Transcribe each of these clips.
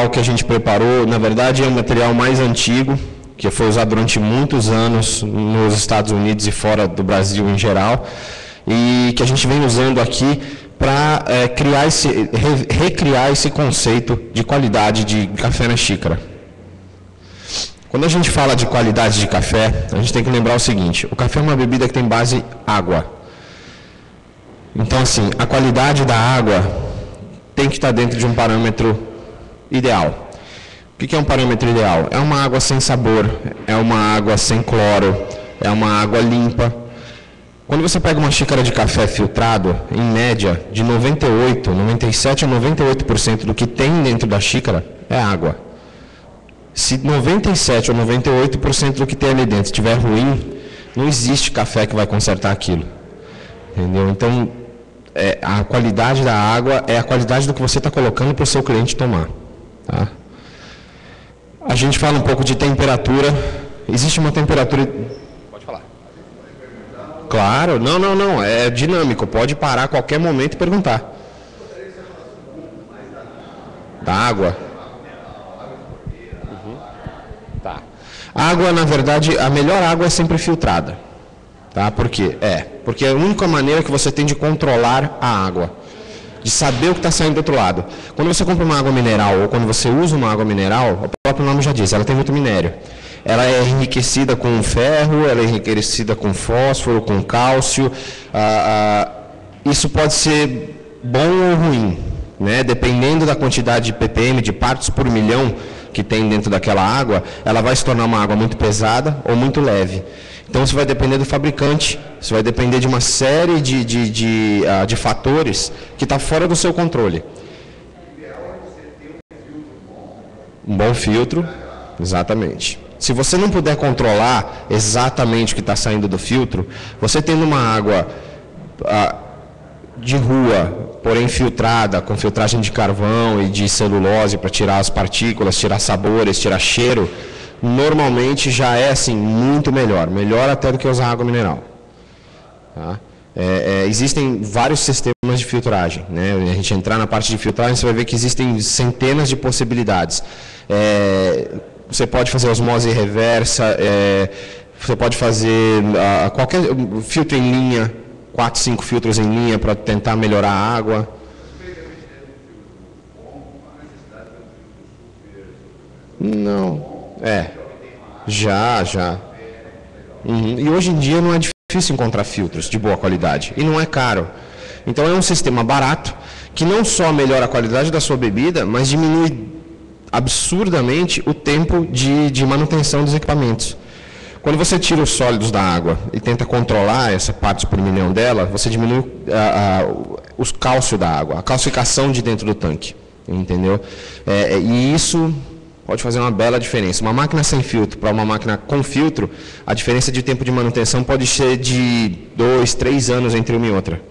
que a gente preparou, na verdade, é um material mais antigo, que foi usado durante muitos anos nos Estados Unidos e fora do Brasil em geral, e que a gente vem usando aqui para recriar esse conceito de qualidade de café na xícara. Quando a gente fala de qualidade de café, a gente tem que lembrar o seguinte: o café é uma bebida que tem base água. Então, assim, a qualidade da água tem que estar dentro de um parâmetro ideal. O que é um parâmetro ideal? É uma água sem sabor, é uma água sem cloro, é uma água limpa. Quando você pega uma xícara de café filtrado, em média, de 97 a 98% do que tem dentro da xícara é água. Se 97 ou 98% do que tem ali dentro estiver ruim, não existe café que vai consertar aquilo. Entendeu? Então, a qualidade da água é a qualidade do que você está colocando para o seu cliente tomar. Tá? A gente fala um pouco de temperatura. Existe uma temperatura... Pode falar. Claro, não, é dinâmico. Pode parar a qualquer momento e perguntar. Da água? Tá. A água, na verdade, a melhor água é sempre filtrada. Tá? Por quê? Porque é a única maneira que você tem de controlar a água, de saber o que está saindo do outro lado. Quando você compra uma água mineral ou quando você usa uma água mineral, o próprio nome já diz, ela tem muito minério. Ela é enriquecida com ferro, ela é enriquecida com fósforo, com cálcio. Isso pode ser bom ou ruim, né? Dependendo da quantidade de ppm, de partes por milhão que tem dentro daquela água, ela vai se tornar uma água muito pesada ou muito leve. Então, isso vai depender do fabricante, isso vai depender de uma série de fatores que está fora do seu controle. Um bom filtro, exatamente. Se você não puder controlar exatamente o que está saindo do filtro, você tendo uma água de rua, porém filtrada, com filtragem de carvão e de celulose para tirar as partículas, tirar sabores, tirar cheiro, normalmente já é assim muito melhor até do que usar água mineral. Tá? Existem vários sistemas de filtragem, né? A gente entrar na parte de filtragem, você vai ver que existem centenas de possibilidades. Você pode fazer osmose reversa, você pode fazer qualquer filtro em linha, 4, 5 filtros em linha para tentar melhorar a água. Não. Já. E hoje em dia não é difícil encontrar filtros de boa qualidade. E não é caro. Então é um sistema barato, que não só melhora a qualidade da sua bebida, mas diminui absurdamente o tempo de manutenção dos equipamentos. Quando você tira os sólidos da água e tenta controlar essa parte por milhão dela, você diminui os cálcio da água, a calcificação de dentro do tanque. Entendeu? E isso pode fazer uma bela diferença. Uma máquina sem filtro para uma máquina com filtro, a diferença de tempo de manutenção pode ser de 2, 3 anos entre uma e outra.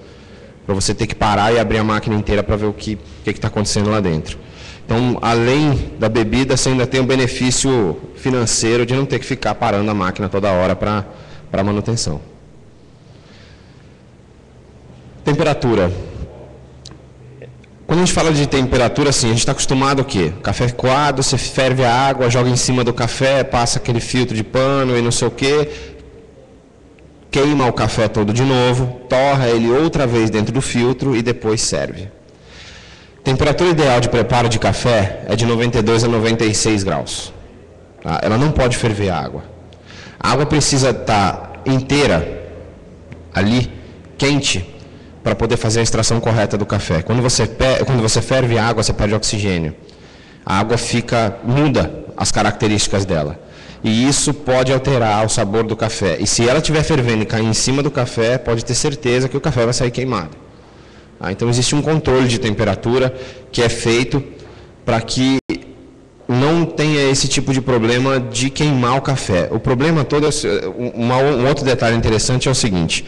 Para você ter que parar e abrir a máquina inteira para ver o que está acontecendo lá dentro. Então, além da bebida, você ainda tem o benefício financeiro de não ter que ficar parando a máquina toda hora para manutenção. Temperatura. Quando a gente fala de temperatura, assim, a gente está acostumado o quê? Café coado, você ferve a água, joga em cima do café, passa aquele filtro de pano e não sei o quê, queima o café todo de novo, torra ele outra vez dentro do filtro e depois serve. Temperatura ideal de preparo de café é de 92 a 96 graus. Tá? Ela não pode ferver a água. A água precisa estar inteira, ali, quente, para poder fazer a extração correta do café. Quando você ferve a água, você perde oxigênio. A água muda as características dela. E isso pode alterar o sabor do café. E se ela estiver fervendo e cair em cima do café, pode ter certeza que o café vai sair queimado. Então, existe um controle de temperatura que é feito para que não tenha esse tipo de problema de queimar o café. O problema todo, um outro detalhe interessante é o seguinte: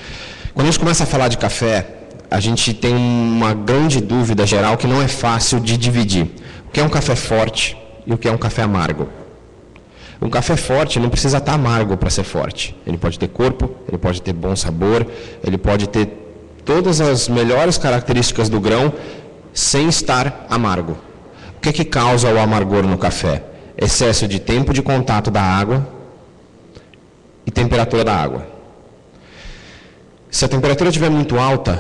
quando a gente começa a falar de café, a gente tem uma grande dúvida geral que não é fácil de dividir. O que é um café forte e o que é um café amargo. Um café forte não precisa estar amargo para ser forte. Ele pode ter corpo, ele pode ter bom sabor, ele pode ter todas as melhores características do grão sem estar amargo. que causa o amargor no café? Excesso de tempo de contato da água e temperatura da água. Se a temperatura estiver muito alta,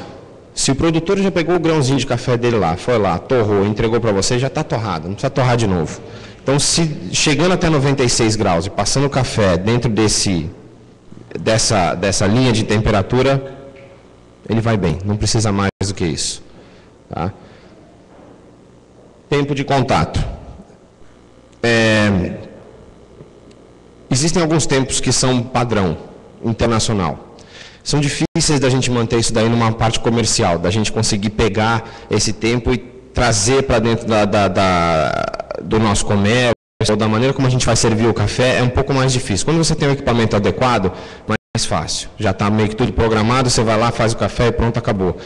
se o produtor já pegou o grãozinho de café dele lá, foi lá, torrou, entregou para você, já está torrado, não precisa torrar de novo. Então, se chegando até 96 graus e passando o café dentro dessa linha de temperatura, ele vai bem, não precisa mais do que isso. Tá? Tempo de contato. Existem alguns tempos que são padrão internacional. São difíceis da gente manter isso daí numa parte comercial, da gente conseguir pegar esse tempo e trazer para dentro do nosso comércio, ou da maneira como a gente vai servir o café, é um pouco mais difícil. Quando você tem um equipamento adequado, mais fácil. Já está meio que tudo programado, você vai lá, faz o café e pronto, acabou.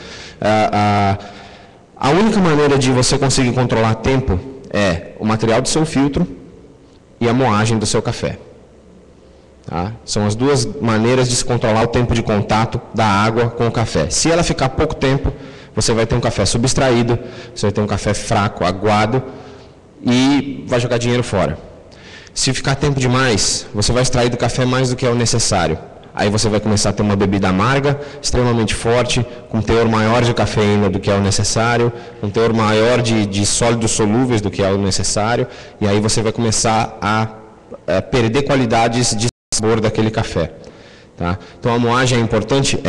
A única maneira de você conseguir controlar tempo é o material do seu filtro e a moagem do seu café. Tá? São as duas maneiras de se controlar o tempo de contato da água com o café. Se ela ficar pouco tempo, você vai ter um café subtraído, você vai ter um café fraco, aguado e vai jogar dinheiro fora. Se ficar tempo demais, você vai extrair do café mais do que é o necessário. Aí você vai começar a ter uma bebida amarga, extremamente forte, com teor maior de cafeína do que é o necessário, com teor maior de sólidos solúveis do que é o necessário, e aí você vai começar a perder qualidades de sabor daquele café. Tá? Então a moagem é importante?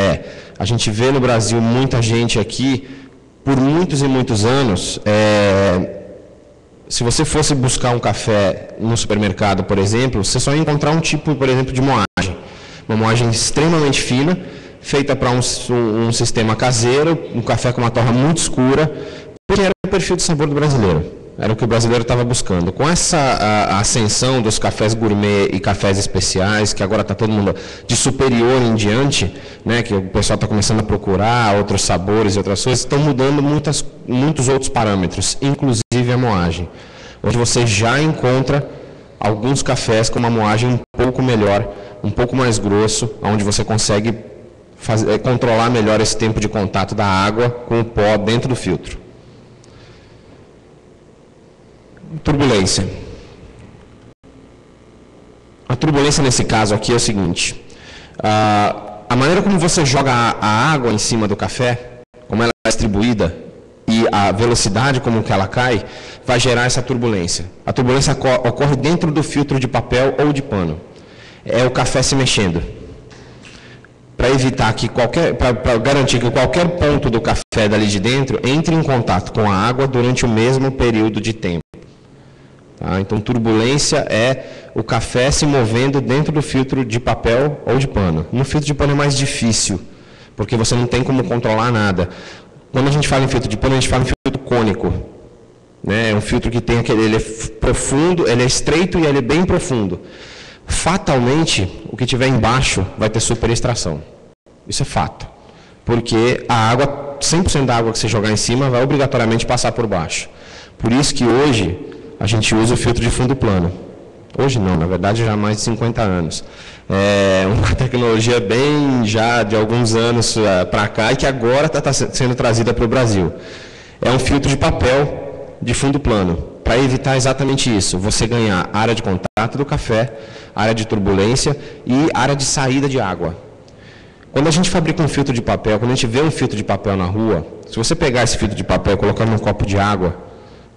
A gente vê no Brasil muita gente aqui, por muitos e muitos anos, se você fosse buscar um café no supermercado, por exemplo, você só ia encontrar um tipo, por exemplo, de moagem. Uma moagem extremamente fina, feita para um sistema caseiro, um café com uma torra muito escura, porque era o perfil de sabor do brasileiro. Era o que o brasileiro estava buscando. Com essa ascensão dos cafés gourmet e cafés especiais, que agora está todo mundo de superior em diante, né, que o pessoal está começando a procurar outros sabores e outras coisas, estão mudando muitos outros parâmetros, inclusive a moagem. Hoje você já encontra alguns cafés com uma moagem um pouco melhor, um pouco mais grosso, onde você consegue controlar melhor esse tempo de contato da água com o pó dentro do filtro. Turbulência. A turbulência nesse caso aqui é o seguinte: a maneira como você joga a água em cima do café, como ela é distribuída e a velocidade como que ela cai, vai gerar essa turbulência. A turbulência ocorre dentro do filtro de papel ou de pano. É o café se mexendo. Para evitar que para garantir que qualquer ponto do café dali de dentro entre em contato com a água durante o mesmo período de tempo. Tá? Então, turbulência é o café se movendo dentro do filtro de papel ou de pano. No filtro de pano é mais difícil, porque você não tem como controlar nada. Quando a gente fala em filtro de pano, a gente fala em filtro cônico. Né? É um filtro que tem ele é profundo, ele é estreito e ele é bem profundo. Fatalmente, o que tiver embaixo vai ter superextração. Isso é fato. Porque a água, 100% da água que você jogar em cima vai obrigatoriamente passar por baixo. Por isso que hoje a gente usa o filtro de fundo plano. Hoje não, na verdade já há mais de 50 anos. É uma tecnologia bem já de alguns anos para cá e que agora está sendo trazida para o Brasil. É um filtro de papel de fundo plano, para evitar exatamente isso. Você ganhar área de contato do café, área de turbulência e área de saída de água. Quando a gente fabrica um filtro de papel, quando a gente vê um filtro de papel na rua, se você pegar esse filtro de papel e colocar num copo de água,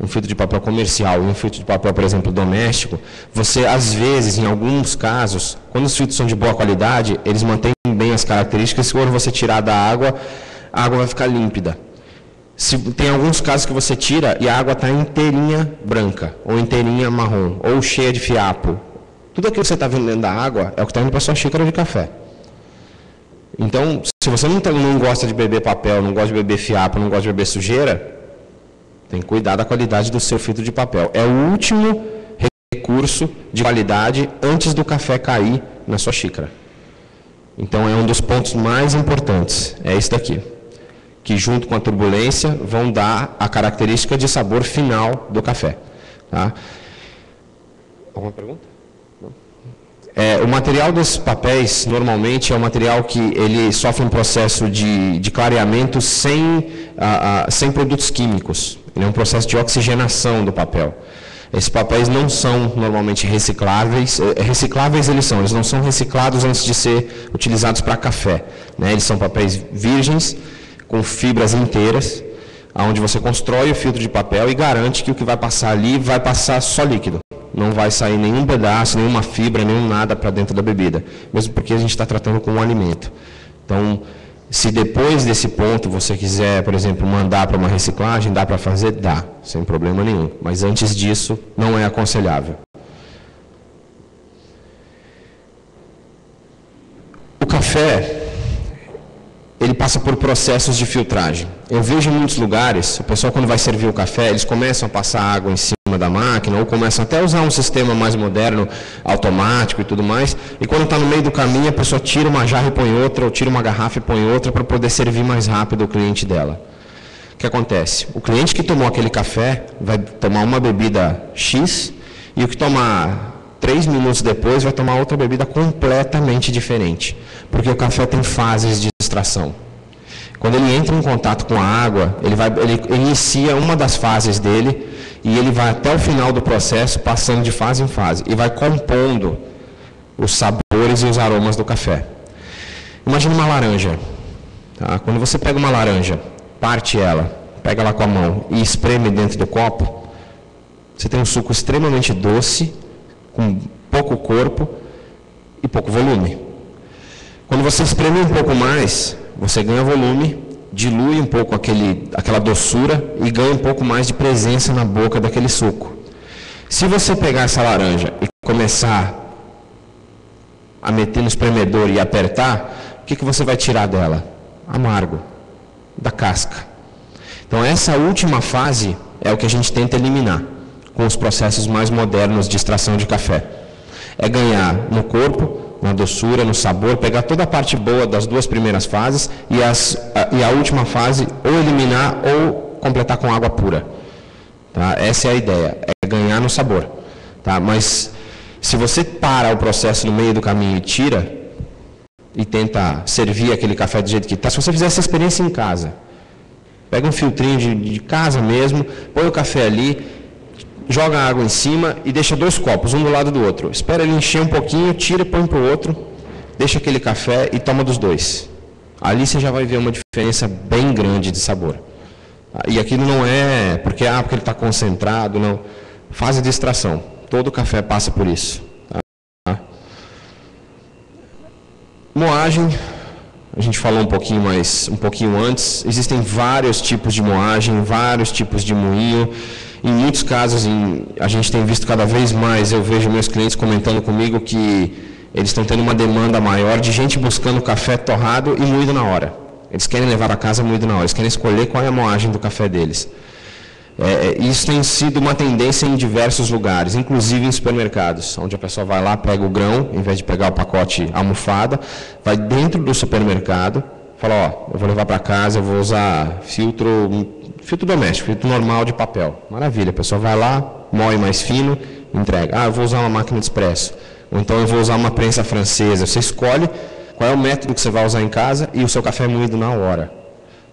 um filtro de papel comercial e um filtro de papel, por exemplo, doméstico, você, às vezes, em alguns casos, quando os filtros são de boa qualidade, eles mantêm bem as características, quando você tirar da água, a água vai ficar límpida. Tem alguns casos que você tira e a água está inteirinha branca, ou inteirinha marrom, ou cheia de fiapo. Tudo aquilo que você está vendo dentro da água é o que está indo para a sua xícara de café. Então, se você não gosta de beber papel, não gosta de beber fiapo, não gosta de beber sujeira, tem que cuidar da qualidade do seu filtro de papel. É o último recurso de qualidade antes do café cair na sua xícara. Então, é um dos pontos mais importantes. É isso daqui. Que junto com a turbulência vão dar a característica de sabor final do café. Tá? Alguma pergunta? O material desses papéis, normalmente, é um material que ele sofre um processo de clareamento sem produtos químicos. Ele é um processo de oxigenação do papel. Esses papéis não são normalmente recicláveis. Recicláveis eles não são reciclados antes de ser utilizados para café, né? Eles são papéis virgens, com fibras inteiras, onde você constrói o filtro de papel e garante que o que vai passar ali vai passar só líquido. Não vai sair nenhum pedaço, nenhuma fibra, nenhum nada para dentro da bebida, mesmo porque a gente está tratando com um alimento. Então, se depois desse ponto você quiser, por exemplo, mandar para uma reciclagem, dá para fazer? Dá, sem problema nenhum. Mas antes disso, não é aconselhável. O café, ele passa por processos de filtragem. Eu vejo em muitos lugares, o pessoal quando vai servir o café, eles começam a passar água em cima da máquina, ou começam até a usar um sistema mais moderno, automático e tudo mais, e quando está no meio do caminho, a pessoa tira uma jarra e põe outra, ou tira uma garrafa e põe outra, para poder servir mais rápido o cliente dela. O que acontece? O cliente que tomou aquele café vai tomar uma bebida X, e o que tomar 3 minutos depois vai tomar outra bebida completamente diferente, porque o café tem fases de extração. Quando ele entra em contato com a água, ele inicia uma das fases dele e ele vai até o final do processo, passando de fase em fase, e vai compondo os sabores e os aromas do café. Imagina uma laranja. Tá? Quando você pega uma laranja, parte ela, pega ela com a mão e espreme dentro do copo, você tem um suco extremamente doce, com pouco corpo e pouco volume. Quando você espreme um pouco mais, você ganha volume, dilui um pouco aquela doçura e ganha um pouco mais de presença na boca daquele suco. Se você pegar essa laranja e começar a meter no espremedor e apertar, o que você vai tirar dela? Amargo, da casca. Então essa última fase é o que a gente tenta eliminar com os processos mais modernos de extração de café. É ganhar no corpo, na doçura, no sabor, pegar toda a parte boa das duas primeiras fases e a última fase ou eliminar ou completar com água pura. Tá? Essa é a ideia, é ganhar no sabor. Tá? Mas se você para o processo no meio do caminho e tira, e tenta servir aquele café do jeito que está, se você fizer essa experiência em casa, pega um filtrinho de casa mesmo, põe o café ali, joga a água em cima e deixa 2 copos, um do lado do outro. Espera ele encher um pouquinho, tira e põe para o outro, deixa aquele café e toma dos 2. Ali você já vai ver uma diferença bem grande de sabor. E aquilo não é porque ele está concentrado, não. Fase de extração. Todo café passa por isso. Tá? Moagem, a gente falou um pouquinho antes. Existem vários tipos de moagem, vários tipos de moinho. Em muitos casos, a gente tem visto cada vez mais, eu vejo meus clientes comentando comigo que eles estão tendo uma demanda maior de gente buscando café torrado e moído na hora. Eles querem levar para casa moído na hora, eles querem escolher qual é a moagem do café deles. Isso tem sido uma tendência em diversos lugares, inclusive em supermercados, onde a pessoa vai lá, pega o grão, em vez de pegar o pacote almofada, vai dentro do supermercado, fala, eu vou levar para casa, eu vou usar filtro doméstico, filtro normal de papel. Maravilha, a pessoa vai lá, moe mais fino, entrega. Eu vou usar uma máquina de expresso. Ou então eu vou usar uma prensa francesa. Você escolhe qual é o método que você vai usar em casa e o seu café é moído na hora.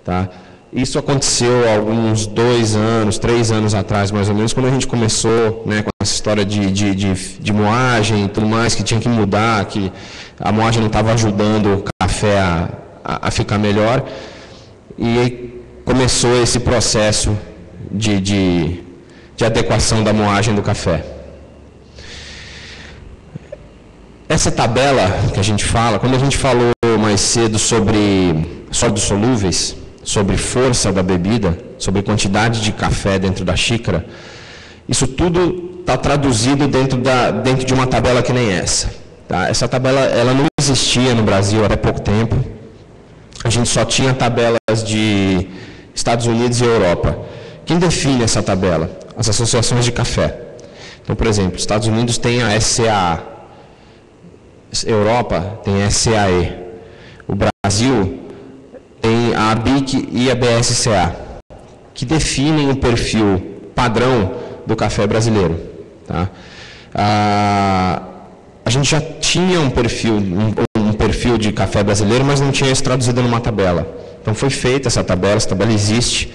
Tá? Isso aconteceu há alguns 2 anos, 3 anos atrás, mais ou menos, quando a gente começou, né, com essa história de moagem e tudo mais, que tinha que mudar, que a moagem não estava ajudando o café a ficar melhor. E aí começou esse processo de adequação da moagem do café. Essa tabela que a gente fala, quando a gente falou mais cedo sobre sólidos solúveis, sobre força da bebida, sobre quantidade de café dentro da xícara, isso tudo está traduzido dentro de uma tabela que nem essa. Tá? Essa tabela ela não existia no Brasil até pouco tempo. A gente só tinha tabelas de Estados Unidos e Europa. Quem define essa tabela? As associações de café. Então, por exemplo, Estados Unidos tem a SCAA, Europa tem a SCAE, o Brasil tem a ABIC e a BSCA, que definem o perfil padrão do café brasileiro. Tá? A gente já tinha um perfil de café brasileiro, mas não tinha isso traduzido numa tabela. Então foi feita essa tabela existe.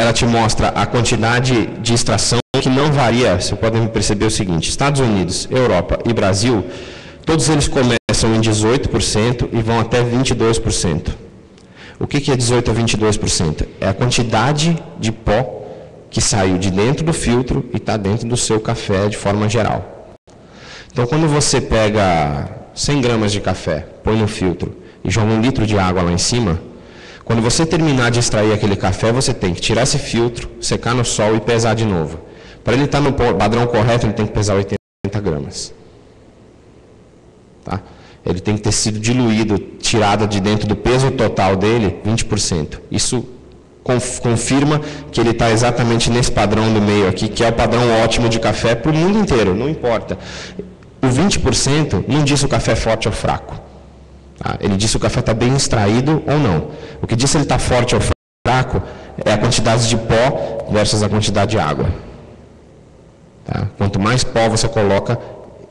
ela te mostra a quantidade de extração que não varia. Você pode perceber o seguinte: Estados Unidos, Europa e Brasil, todos eles começam em 18% e vão até 22%. O que é 18% a 22%? É a quantidade de pó que saiu de dentro do filtro e está dentro do seu café de forma geral. Então, quando você pega 100 gramas de café, põe no filtro e joga 1 litro de água lá em cima, quando você terminar de extrair aquele café, você tem que tirar esse filtro, secar no sol e pesar de novo. Para ele estar no padrão correto, ele tem que pesar 80 gramas. Tá? Ele tem que ter sido diluído, tirado de dentro do peso total dele, 20%. Isso confirma que ele está exatamente nesse padrão do meio aqui, que é o padrão ótimo de café para o mundo inteiro, não importa. O 20% não diz se o café é forte ou fraco. Tá? Ele diz se o café está bem extraído ou não. O que diz se ele está forte ou fraco é a quantidade de pó versus a quantidade de água. Tá? Quanto mais pó você coloca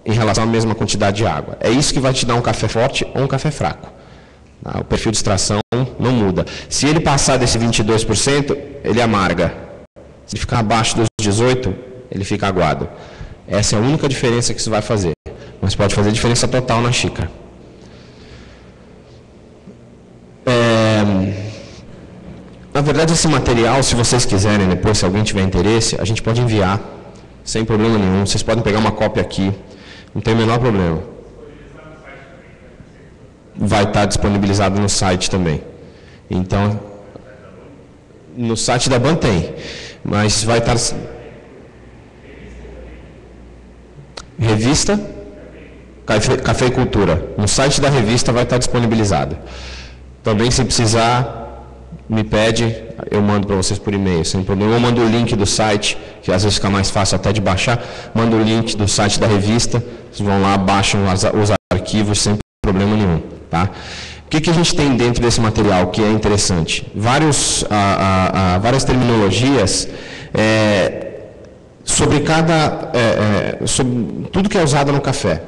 em relação à mesma quantidade de água. É isso que vai te dar um café forte ou um café fraco. Tá? O perfil de extração não muda. Se ele passar desse 22%, ele amarga. Se ele ficar abaixo dos 18%, ele fica aguado. Essa é a única diferença que isso vai fazer. Mas pode fazer diferença total na xícara. Na verdade, esse material, se vocês quiserem depois, se alguém tiver interesse, a gente pode enviar, sem problema nenhum. Vocês podem pegar uma cópia aqui, não tem o menor problema. Vai estar disponibilizado no site também. Então, no site da BAN tem, mas vai estar... Revista Café e Cultura. No site da revista vai estar disponibilizado. Também, se precisar, me pede, eu mando para vocês por e-mail, sem problema. Eu mando o link do site, que às vezes fica mais fácil até de baixar. Mando o link do site da revista, vocês vão lá, baixam os arquivos sem problema nenhum. Tá? O que a gente tem dentro desse material que é interessante? Várias terminologias sobre sobre tudo que é usado no café.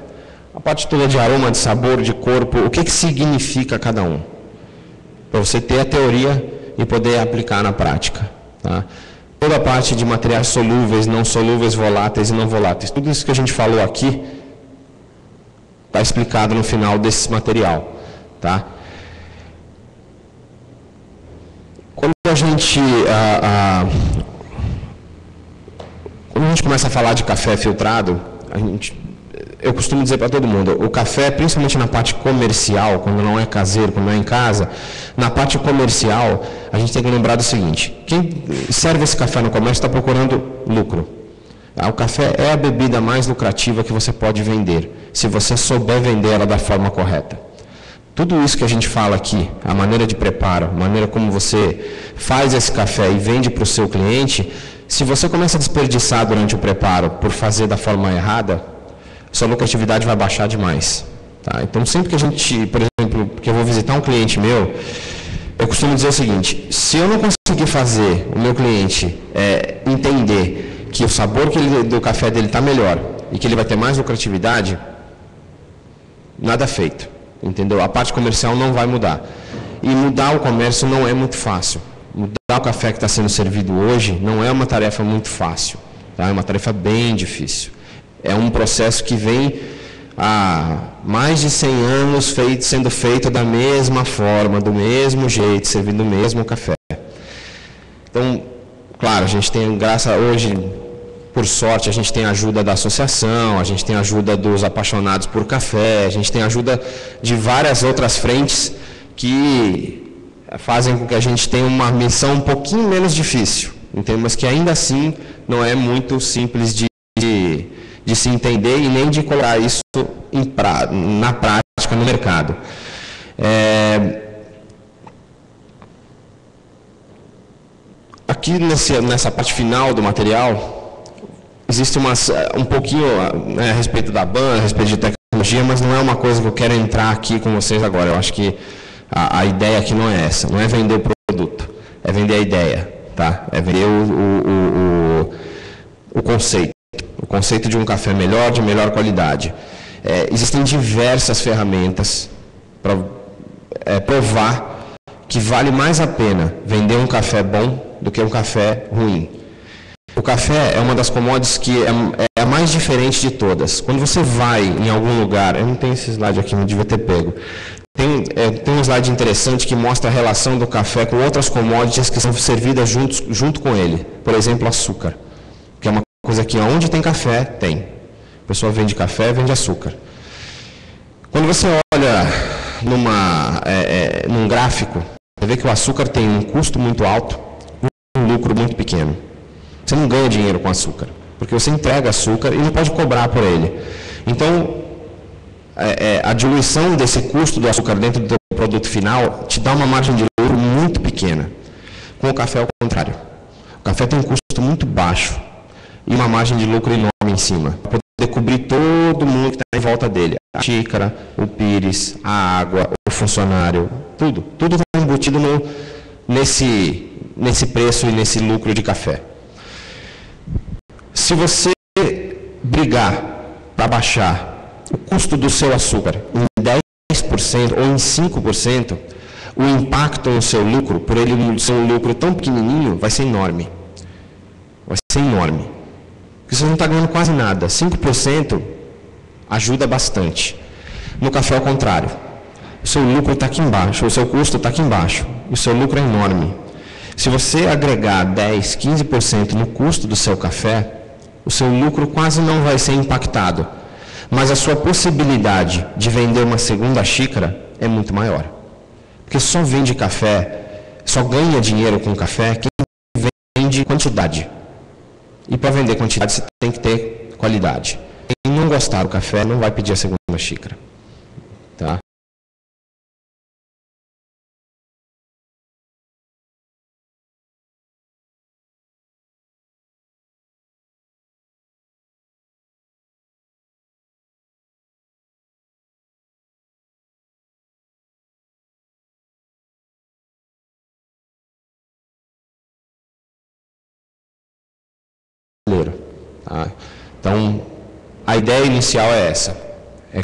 A parte toda de aroma, de sabor, de corpo, o que significa cada um. Para você ter a teoria e poder aplicar na prática. Tá? Toda a parte de materiais solúveis, não solúveis, voláteis e não voláteis. Tudo isso que a gente falou aqui está explicado no final desse material. Tá? Quando a gente começa a falar de café filtrado, eu costumo dizer para todo mundo, o café, principalmente na parte comercial, quando não é caseiro, quando não é em casa, na parte comercial, a gente tem que lembrar do seguinte: quem serve esse café no comércio está procurando lucro. O café é a bebida mais lucrativa que você pode vender, se você souber vender ela da forma correta. Tudo isso que a gente fala aqui, a maneira de preparo, a maneira como você faz esse café e vende para o seu cliente, se você começa a desperdiçar durante o preparo por fazer da forma errada, sua lucratividade vai baixar demais. Tá? Então, sempre que a gente, por exemplo, que eu vou visitar um cliente meu, eu costumo dizer o seguinte: se eu não conseguir fazer o meu cliente entender que o sabor do café dele está melhor e que ele vai ter mais lucratividade, nada feito. Entendeu? A parte comercial não vai mudar. E mudar o comércio não é muito fácil. Mudar o café que está sendo servido hoje não é uma tarefa muito fácil. Tá? É uma tarefa bem difícil. É um processo que vem há mais de 100 anos sendo feito da mesma forma, do mesmo jeito, servindo o mesmo café. Então, claro, a gente tem, graça hoje, por sorte, a gente tem a ajuda da associação, a gente tem a ajuda dos apaixonados por café, a gente tem a ajuda de várias outras frentes que fazem com que a gente tenha uma missão um pouquinho menos difícil, entende? Mas que ainda assim não é muito simples de se entender e nem de colocar isso na prática no mercado. Aqui nessa parte final do material, existe um pouquinho a respeito da BAN, a respeito de tecnologia, mas não é uma coisa que eu quero entrar aqui com vocês agora. Eu acho que a ideia aqui não é essa, não é vender o produto, é vender a ideia, tá? É vender o conceito de um café melhor, de melhor qualidade. Existem diversas ferramentas para provar que vale mais a pena vender um café bom do que um café ruim. O café é uma das commodities que é a mais diferente de todas. Quando você vai em algum lugar, eu não tenho esse slide aqui, não devia ter pego. Tem um slide interessante que mostra a relação do café com outras commodities que são servidas junto com ele. Por exemplo, açúcar, que é uma coisa que onde tem café, tem. A pessoa vende café, vende açúcar. Quando você olha num gráfico, você vê que o açúcar tem um custo muito alto e um lucro muito pequeno. Você não ganha dinheiro com açúcar, porque você entrega açúcar e não pode cobrar por ele. Então, a diluição desse custo do açúcar dentro do produto final te dá uma margem de lucro muito pequena. Com o café é o contrário. O café tem um custo muito baixo e uma margem de lucro enorme em cima, para poder cobrir todo mundo que está em volta dele. A xícara, o pires, a água, o funcionário, tudo está embutido nesse preço e nesse lucro de café. Se você brigar para baixar o custo do seu açúcar em 10% ou em 5%, o impacto no seu lucro, por ele ser um lucro tão pequenininho, vai ser enorme. Vai ser enorme. Porque você não está ganhando quase nada. 5% ajuda bastante. No café, ao contrário. O seu lucro está aqui embaixo, o seu custo está aqui embaixo. E o seu lucro é enorme. Se você agregar 10%, 15% no custo do seu café, o seu lucro quase não vai ser impactado. Mas a sua possibilidade de vender uma segunda xícara é muito maior. Porque só vende café, só ganha dinheiro com café quem vende quantidade. E para vender quantidade você tem que ter qualidade. Quem não gostar do café não vai pedir a segunda xícara. Tá? Tá? Então, a ideia inicial é essa, é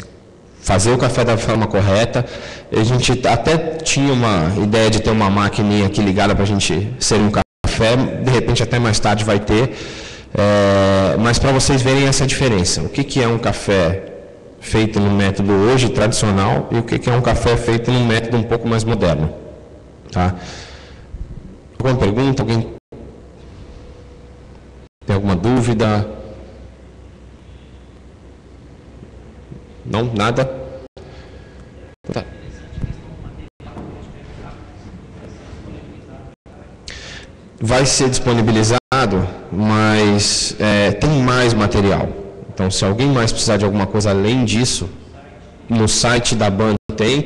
fazer o café da forma correta. A gente até tinha uma ideia de ter uma maquininha aqui ligada para a gente servir um café, de repente até mais tarde vai ter, mas para vocês verem essa diferença, o que é um café feito no método hoje tradicional e o que é um café feito num método um pouco mais moderno. Tá? Alguma pergunta? Alguém tem alguma dúvida? Não? Nada? Tá. Vai ser disponibilizado, mas tem mais material. Então, se alguém mais precisar de alguma coisa além disso, no site da BAN tem,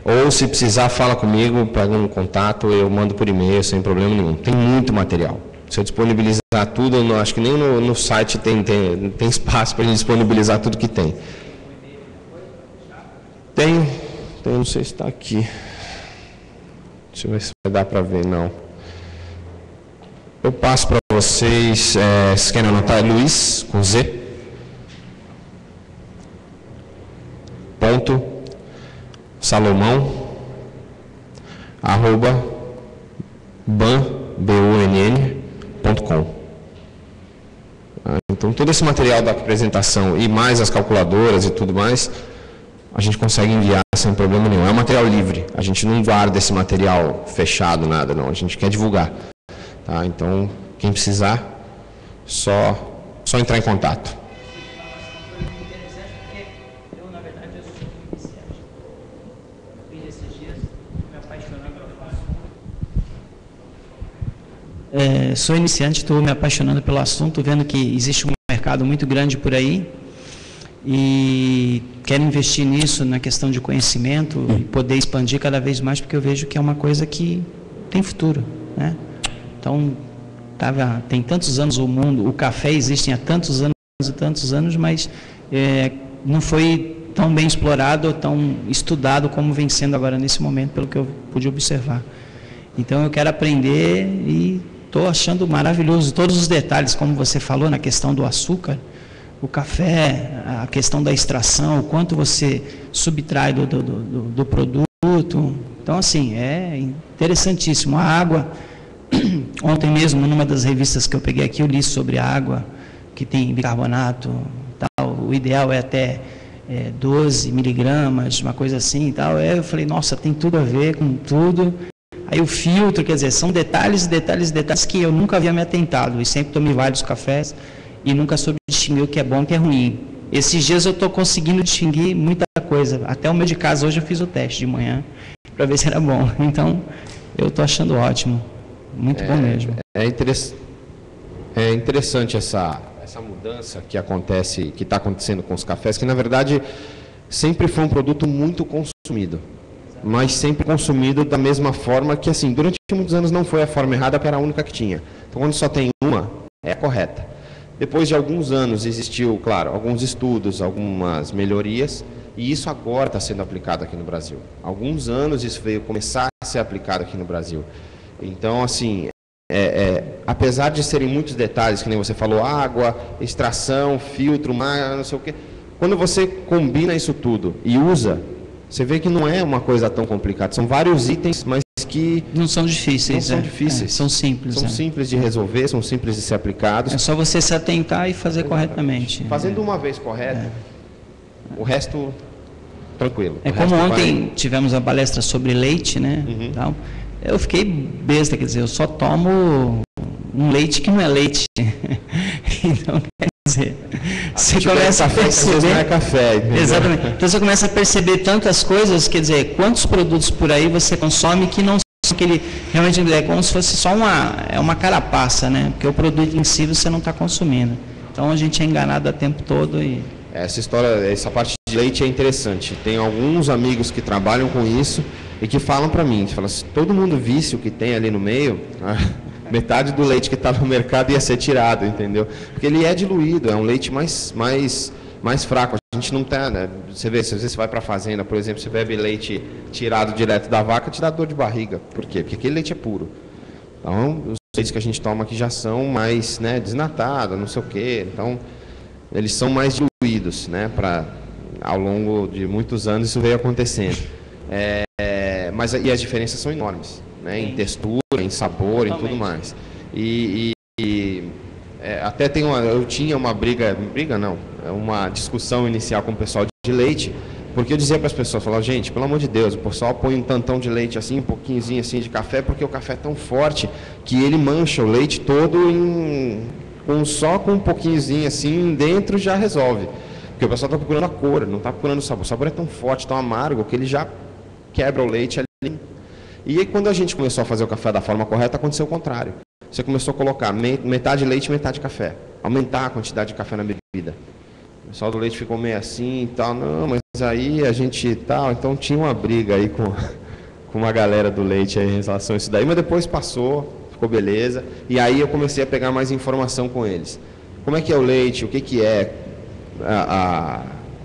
ou se precisar, fala comigo, pega um contato, eu mando por e-mail, sem problema nenhum. Tem muito material. Se eu disponibilizar tudo, eu acho que nem no site tem espaço para a gente disponibilizar tudo que tem. Tem, não sei se está aqui. Deixa eu ver se vai dar para ver, não. Eu passo para vocês, vocês querem anotar? Luiz, com Z. Ponto. Salomão. @ bann.com. Então, todo esse material da apresentação e mais as calculadoras e tudo mais, a gente consegue enviar sem problema nenhum. É um material livre. A gente não guarda esse material fechado, nada, não. A gente quer divulgar. Tá? Então, quem precisar, só entrar em contato. Sou iniciante, estou me apaixonando pelo assunto, vendo que existe um mercado muito grande por aí e quero investir nisso, na questão de conhecimento e poder expandir cada vez mais, porque eu vejo que é uma coisa que tem futuro, né? Então, tem tantos anos o mundo, o café existe há tantos anos e tantos anos, mas não foi tão bem explorado ou tão estudado como vem sendo agora nesse momento, pelo que eu pude observar. Então, eu quero aprender e estou achando maravilhoso todos os detalhes, como você falou, na questão do açúcar, o café, a questão da extração, o quanto você subtrai do produto. Então, assim, é interessantíssimo. A água, Ontem mesmo, numa das revistas que eu peguei aqui, eu li sobre a água, que tem bicarbonato, tal. O ideal é até 12 miligramas, uma coisa assim e tal. Eu falei, nossa, tem tudo a ver com tudo. Aí o filtro, quer dizer, são detalhes, detalhes, detalhes que eu nunca havia me atentado. E sempre tomei vários cafés e nunca soube distinguir o que é bom e o que é ruim. Esses dias eu estou conseguindo distinguir muita coisa. Até o meu de casa, hoje eu fiz o teste de manhã, para ver se era bom. Então, eu estou achando ótimo. Muito bom mesmo. É interessante essa mudança que está acontecendo com os cafés, que na verdade sempre foi um produto muito consumido, mas sempre consumido da mesma forma que, assim, durante muitos anos não foi a forma errada, porque era a única que tinha. Então, quando só tem uma, é a correta. Depois de alguns anos existiu, claro, alguns estudos, algumas melhorias, e isso agora está sendo aplicado aqui no Brasil. Há alguns anos isso veio começar a ser aplicado aqui no Brasil. Então, assim, apesar de serem muitos detalhes, que nem você falou, água, extração, filtro, não sei o quê, quando você combina isso tudo e usa, você vê que não é uma coisa tão complicada. São vários itens, mas que não são difíceis. Não são difíceis. São simples. São simples de resolver, são simples de ser aplicados. É só você se atentar e fazer corretamente. Fazendo uma vez correto, o resto, tranquilo. Como ontem tivemos a palestra sobre leite, né? Uhum. Então, eu fiquei besta, quer dizer, eu só tomo um leite que não é leite. Então, quer dizer, você começa a perceber... Não é café. Entendeu? Exatamente. Então, você começa a perceber tantas coisas, quer dizer, quantos produtos por aí você consome que não são aquele... Realmente, é como se fosse só uma carapaça, né? Porque o produto em si você não está consumindo. Então, a gente é enganado o tempo todo e... Essa parte de leite é interessante. Tem alguns amigos que trabalham com isso e que falam para mim, falam, se todo mundo visse o que tem ali no meio, metade do leite que está no mercado ia ser tirado, entendeu? Porque ele é diluído, é um leite mais fraco. A gente não tem, né? Você vê, se você vai para a fazenda, por exemplo, você bebe leite tirado direto da vaca, te dá dor de barriga. Por quê? Porque aquele leite é puro. Então, os leites que a gente toma aqui já são mais, né, desnatados, não sei o quê. Então, eles são mais diluídos, né? Ao longo de muitos anos isso veio acontecendo. Mas e as diferenças são enormes, né? Em textura, em sabor, em tudo mais. Até eu tinha uma uma discussão inicial com o pessoal de leite, porque eu dizia para as pessoas, falava, gente, pelo amor de Deus, o pessoal põe um tantão de leite assim, um pouquinhozinho assim de café, porque o café é tão forte que ele mancha o leite todo só com um pouquinhozinho assim dentro já resolve. Porque o pessoal está procurando a cor, não está procurando o sabor. O sabor é tão forte, tão amargo, que ele já quebra o leite ali. E aí, quando a gente começou a fazer o café da forma correta, aconteceu o contrário. Você começou a colocar metade leite e metade café. Aumentar a quantidade de café na bebida. O pessoal do leite ficou meio assim e tal. Não, mas aí a gente tal. Então tinha uma briga aí com uma galera do leite aí em relação a isso daí. Mas depois passou, ficou beleza. E aí eu comecei a pegar mais informação com eles. Como é que é o leite, o que é,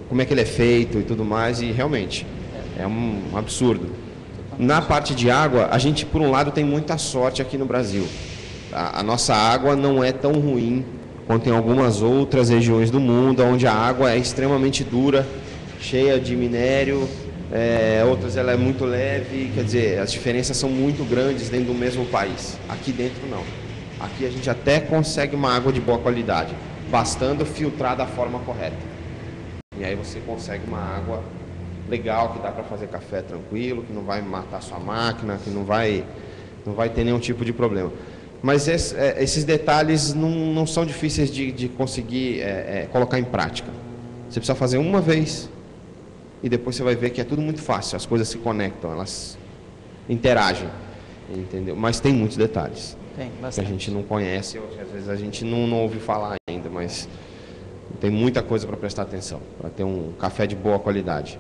como é que ele é feito e tudo mais. E realmente, é um absurdo. Na parte de água, a gente, por um lado, tem muita sorte aqui no Brasil. A nossa água não é tão ruim quanto em algumas outras regiões do mundo, onde a água é extremamente dura, cheia de minério, outras ela é muito leve, quer dizer, as diferenças são muito grandes dentro do mesmo país. Aqui dentro não. Aqui a gente até consegue uma água de boa qualidade, bastando filtrar da forma correta. E aí você consegue uma água legal, que dá para fazer café tranquilo, que não vai matar sua máquina, que não vai ter nenhum tipo de problema. Mas esses detalhes não são difíceis de conseguir colocar em prática. Você precisa fazer uma vez e depois você vai ver que é tudo muito fácil, as coisas se conectam, elas interagem, entendeu? Mas tem muitos detalhes que a gente não conhece, ou às vezes a gente não ouve falar ainda, mas tem muita coisa para prestar atenção, para ter um café de boa qualidade.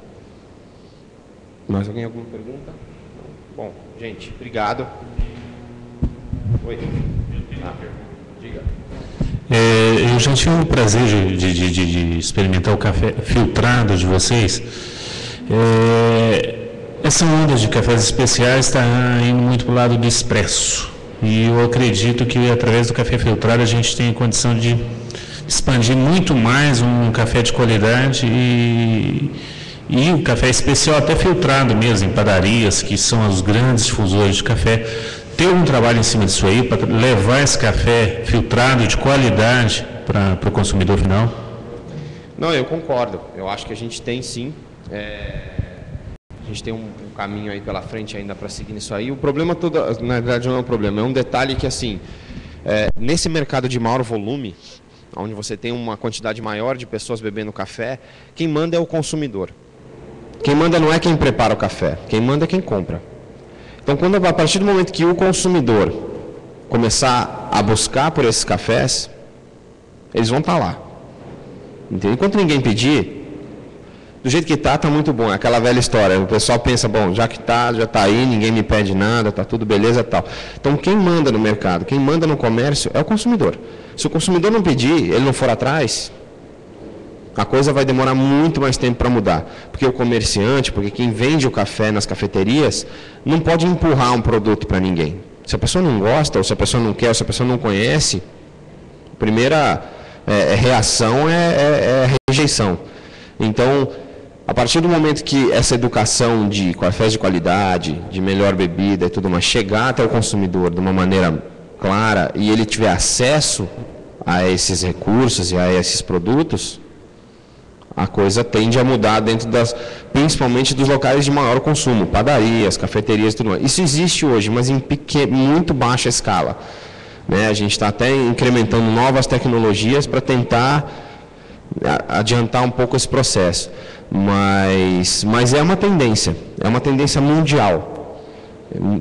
Mais alguém, alguma pergunta? Bom, gente, obrigado. Oi. Diga. Eu já tive o prazer de experimentar o café filtrado de vocês. Essa onda de cafés especiais está indo muito para o lado do expresso. E eu acredito que através do café filtrado a gente tem condição de expandir muito mais um café de qualidade e o café especial até filtrado mesmo, em padarias, que são os grandes difusores de café, ter um trabalho em cima disso aí para levar esse café filtrado de qualidade para o consumidor final? Não, eu concordo. Eu acho que a gente tem sim. A gente tem um caminho aí pela frente ainda para seguir nisso aí. O problema todo, na verdade, não é um problema, é um detalhe que, assim, nesse mercado de maior volume, onde você tem uma quantidade maior de pessoas bebendo café, quem manda é o consumidor. Quem manda não é quem prepara o café, quem manda é quem compra. Então, a partir do momento que o consumidor começar a buscar por esses cafés, eles vão estar lá. Entendeu? Enquanto ninguém pedir, do jeito que está muito bom. É aquela velha história. O pessoal pensa, bom, já que está, já está aí, ninguém me pede nada, está tudo beleza e tal. Então, quem manda no mercado, quem manda no comércio é o consumidor. Se o consumidor não pedir, ele não for atrás, a coisa vai demorar muito mais tempo para mudar. Porque o comerciante, porque quem vende o café nas cafeterias, não pode empurrar um produto para ninguém. Se a pessoa não gosta, ou se a pessoa não quer, ou se a pessoa não conhece, a primeira reação é rejeição. Então, a partir do momento que essa educação de cafés de qualidade, de melhor bebida e tudo mais, chegar até o consumidor de uma maneira clara e ele tiver acesso a esses recursos e a esses produtos, a coisa tende a mudar dentro principalmente dos locais de maior consumo, padarias, cafeterias e tudo mais. Isso existe hoje, mas em muito baixa escala. Né? A gente está até incrementando novas tecnologias para tentar adiantar um pouco esse processo. Mas é uma tendência mundial.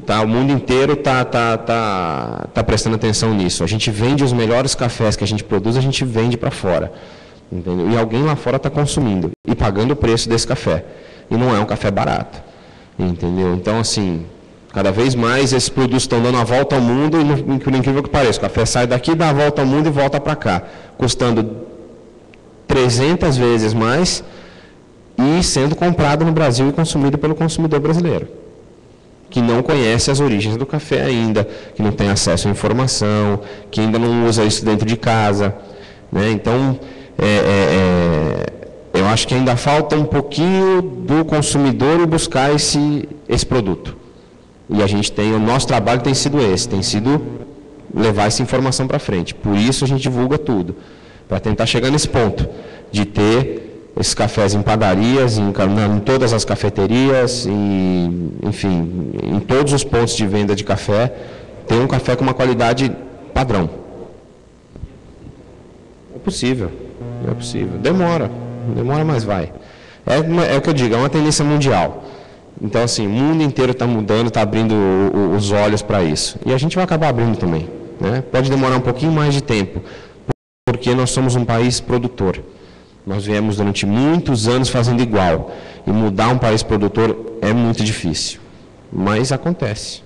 Tá, o mundo inteiro tá prestando atenção nisso. A gente vende os melhores cafés que a gente produz, a gente vende para fora. Entendeu? E alguém lá fora está consumindo e pagando o preço desse café. E não é um café barato. Entendeu? Então, assim, cada vez mais esses produtos estão dando a volta ao mundo e, por incrível que pareça, o café sai daqui, dá a volta ao mundo e volta para cá, custando 300 vezes mais e sendo comprado no Brasil e consumido pelo consumidor brasileiro, que não conhece as origens do café ainda, que não tem acesso à informação, que ainda não usa isso dentro de casa. Né? Então, eu acho que ainda falta um pouquinho do consumidor buscar esse produto. E o nosso trabalho tem sido esse, tem sido levar essa informação para frente. Por isso a gente divulga tudo, para tentar chegar nesse ponto de ter esses cafés em padarias, em todas as cafeterias, enfim, em todos os pontos de venda de café, ter um café com uma qualidade padrão. É possível. Demora, mas vai. É o que eu digo, é uma tendência mundial. Então, assim, o mundo inteiro está mudando, está abrindo os olhos para isso. E a gente vai acabar abrindo também. Né? Pode demorar um pouquinho mais de tempo, porque nós somos um país produtor. Nós viemos durante muitos anos fazendo igual. E mudar um país produtor é muito difícil. Mas acontece.